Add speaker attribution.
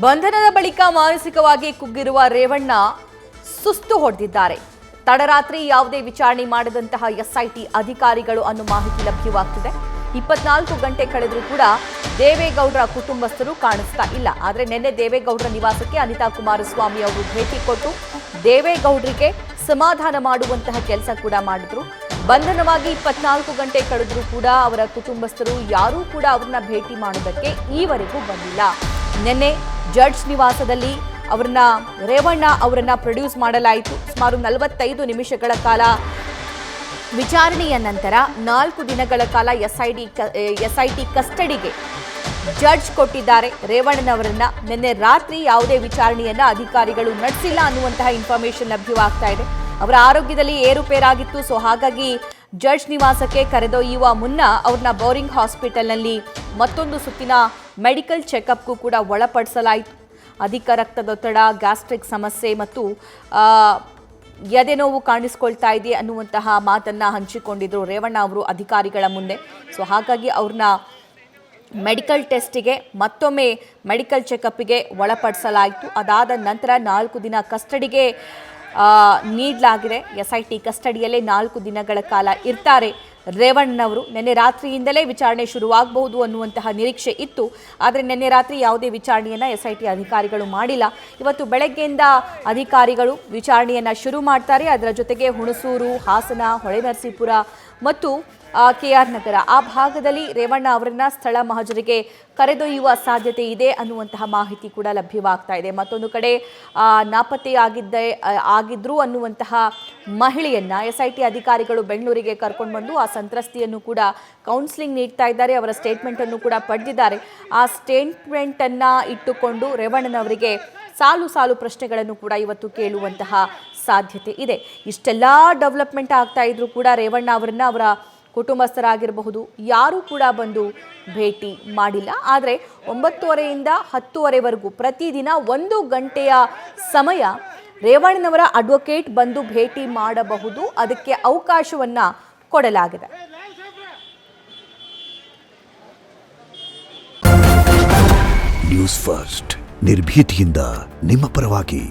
Speaker 1: ಬಂಧನದ ಬಳಿಕ ಮಾನಸಿಕವಾಗಿ ಕುಗ್ಗಿರುವ ರೇವಣ್ಣ ಸುಸ್ತು ಹೊಡೆದಿದ್ದಾರೆ. ತಡರಾತ್ರಿ ಯಾವುದೇ ವಿಚಾರಣೆ ಮಾಡದಂತಹ ಎಸ್ಐಟಿ ಅಧಿಕಾರಿಗಳು ಅನ್ನೋ ಮಾಹಿತಿ ಲಭ್ಯವಾಗ್ತಿದೆ. 24 ಗಂಟೆ ಕಳೆದರೂ ಕೂಡ ದೇವೇಗೌಡರ ಕುಟುಂಬಸ್ಥರು ಕಾಣಿಸ್ತಾ ಇಲ್ಲ. ಆದರೆ ನಿನ್ನೆ ದೇವೇಗೌಡರ ನಿವಾಸಕ್ಕೆ ಅನಿತಾ ಕುಮಾರಸ್ವಾಮಿ ಅವರು ಭೇಟಿ ಕೊಟ್ಟು ದೇವೇಗೌಡರಿಗೆ ಸಮಾಧಾನ ಮಾಡುವಂತಹ ಕೆಲಸ ಕೂಡ ಮಾಡಿದ್ರು. ಬಂಧನವಾಗಿ 24 ಗಂಟೆ ಕಳೆದರೂ ಕೂಡ ಅವರ ಕುಟುಂಬಸ್ಥರು ಯಾರೂ ಕೂಡ ಅವರನ್ನ ಭೇಟಿ ಮಾಡೋದಕ್ಕೆ ಈವರೆಗೂ ಬಂದಿಲ್ಲ. ನಿನ್ನೆ ಜಡ್ಜ್ ನಿವಾಸದಲ್ಲಿ ರೇವಣ್ಣ ಅವರನ್ನ ಪ್ರೊಡ್ಯೂಸ್ ಮಾಡಲಾಯಿತು. ಸುಮಾರು 45 ನಿಮಿಷಗಳ ಕಾಲ ವಿಚಾರಣೆಯ ನಂತರ 4 ದಿನಗಳ ಕಾಲ ಎಸ್ಐಟಿ ಕಸ್ಟಡಿಗೆ ಜಡ್ಜ್ ಕೊಟ್ಟಿದ್ದಾರೆ ರೇವಣ್ಣನವರನ್ನ. ನಿನ್ನೆ ರಾತ್ರಿ ಯಾವುದೇ ವಿಚಾರಣೆಯನ್ನ ಅಧಿಕಾರಿಗಳು ನಡೆಸಿಲ್ಲ ಅನ್ನುವಂತಹ ಇನ್ಫಾರ್ಮೇಶನ್ ಲಭ್ಯವಾಗ್ತಾ ಇದೆ. ಅವರ ಆರೋಗ್ಯದಲ್ಲಿ ಏರುಪೇರಾಗಿತ್ತು. ಸೊ ಹಾಗಾಗಿ ಜಡ್ಜ್ ನಿವಾಸಕ್ಕೆ ಕರೆದೊಯ್ಯುವ ಮುನ್ನ ಅವ್ರನ್ನ ಬೋರಿಂಗ್ ಹಾಸ್ಪಿಟಲ್ನಲ್ಲಿ ಮತ್ತೊಂದು ಸುತ್ತಿನ ಮೆಡಿಕಲ್ ಚೆಕಪ್ಗೂ ಕೂಡ ಒಳಪಡಿಸಲಾಯಿತು. ಅಧಿಕ ರಕ್ತದೊತ್ತಡ, ಗ್ಯಾಸ್ಟ್ರಿಕ್ ಸಮಸ್ಯೆ ಮತ್ತು ಎದೆ ನೋವು ಕಾಣಿಸ್ಕೊಳ್ತಾ ಇದೆ ಅನ್ನುವಂತಹ ಮಾತನ್ನ ಹಂಚಿಕೊಂಡಿದ್ರು ರೇವಣ್ಣ ಅವರು ಅಧಿಕಾರಿಗಳ ಮುಂದೆ. ಸೊ ಹಾಗಾಗಿ ಅವ್ರನ್ನ ಮೆಡಿಕಲ್ ಟೆಸ್ಟಿಗೆ ಮತ್ತೊಮ್ಮೆ ಮೆಡಿಕಲ್ ಚೆಕಪ್ಗೆ ಒಳಪಡಿಸಲಾಯಿತು. ಅದಾದ ನಂತರ 4 ದಿನ ಕಸ್ಟಡಿಗೆ ನೀಡಲಾಗಿದೆ. ಎಸ್ಐಟಿ ಕಸ್ಟಡಿಯಲ್ಲೇ 4 ದಿನಗಳ ಕಾಲ ಇರ್ತಾರೆ ರೇವಣ್ಣನವರು. ನಿನ್ನೆ ರಾತ್ರಿಯಿಂದಲೇ ವಿಚಾರಣೆ ಶುರುವಾಗಬಹುದು ಅನ್ನುವಂತಹ ನಿರೀಕ್ಷೆ ಇತ್ತು. ಆದರೆ ನಿನ್ನೆ ರಾತ್ರಿ ಯಾವುದೇ ವಿಚಾರಣೆಯನ್ನು ಎಸ್ಐಟಿ ಅಧಿಕಾರಿಗಳು ಮಾಡಿಲ್ಲ. ಇವತ್ತು ಬೆಳಗ್ಗೆಯಿಂದ ಅಧಿಕಾರಿಗಳು ವಿಚಾರಣೆಯನ್ನು ಶುರು ಮಾಡ್ತಾರೆ. ಅದರ ಜೊತೆಗೆ ಹುಣಸೂರು, ಹಾಸನ, ಹೊಳೆನರಸೀಪುರ ಮತ್ತು KR ನಗರ ಆ ಭಾಗದಲ್ಲಿ ರೇವಣ್ಣ ಅವರನ್ನ ಸ್ಥಳ ಮಹಜರಿಗೆ ಕರೆದೊಯ್ಯುವ ಸಾಧ್ಯತೆ ಇದೆ ಅನ್ನುವಂತಹ ಮಾಹಿತಿ ಕೂಡ ಲಭ್ಯವಾಗ್ತಾ ಇದೆ. ಮತ್ತೊಂದು ಕಡೆ ನಾಪತ್ತೆಯಾಗಿದ್ರು ಅನ್ನುವಂತಹ ಮಹಿಳೆಯನ್ನ ಎಸ್ಐಟಿ ಅಧಿಕಾರಿಗಳು ಬೆಂಗಳೂರಿಗೆ ಕರ್ಕೊಂಡು ಬಂದು ಆ ಸಂತ್ರಸ್ತೆಯನ್ನು ಕೂಡ ಕೌನ್ಸಿಲಿಂಗ್ ನೀಡ್ತಾ ಇದ್ದಾರೆ. ಅವರ ಸ್ಟೇಟ್ಮೆಂಟ್ ಅನ್ನು ಕೂಡ ಪಡೆದಿದ್ದಾರೆ. ಆ ಸ್ಟೇಟ್ಮೆಂಟ್ ಅನ್ನ ಇಟ್ಟುಕೊಂಡು ರೇವಣ್ಣನವರಿಗೆ ಸಾಲು ಪ್ರಶ್ನೆಗಳನ್ನು ಕೂಡ ಇವತ್ತು ಕೇಳುವಂತಹ ಸಾಧ್ಯತೆ ಇದೆ. ಇಷ್ಟೆಲ್ಲ ಡೆವಲಪ್ಮೆಂಟ್ ಆಗ್ತಾ ಇದ್ರು ಕೂಡ ರೇವಣ್ಣ ಅವರನ್ನ ಅವರ ಕುಟುಂಬಸ್ಥರಾಗಿರಬಹುದು ಯಾರೂ ಕೂಡ ಬಂದು ಭೇಟಿ ಮಾಡಿಲ್ಲ. ಆದರೆ 9:30ರಿಂದ 10:00ವರೆಗೂ ಪ್ರತಿದಿನ 1 ಗಂಟೆಯ ಸಮಯ ರೇವಣ್ಣನವರ ಅಡ್ವೊಕೇಟ್ ಬಂದು ಭೇಟಿ ಮಾಡಬಹುದು. ಅದಕ್ಕೆ ಅವಕಾಶವನ್ನ ಕೊಡಲಾಗಿದೆ.
Speaker 2: ನ್ಯೂಸ್ ಫಸ್ಟ್ ನಿರ್ಭೀತಿಯಿಂದ ನಿಮ್ಮ ಪರವಾಗಿ.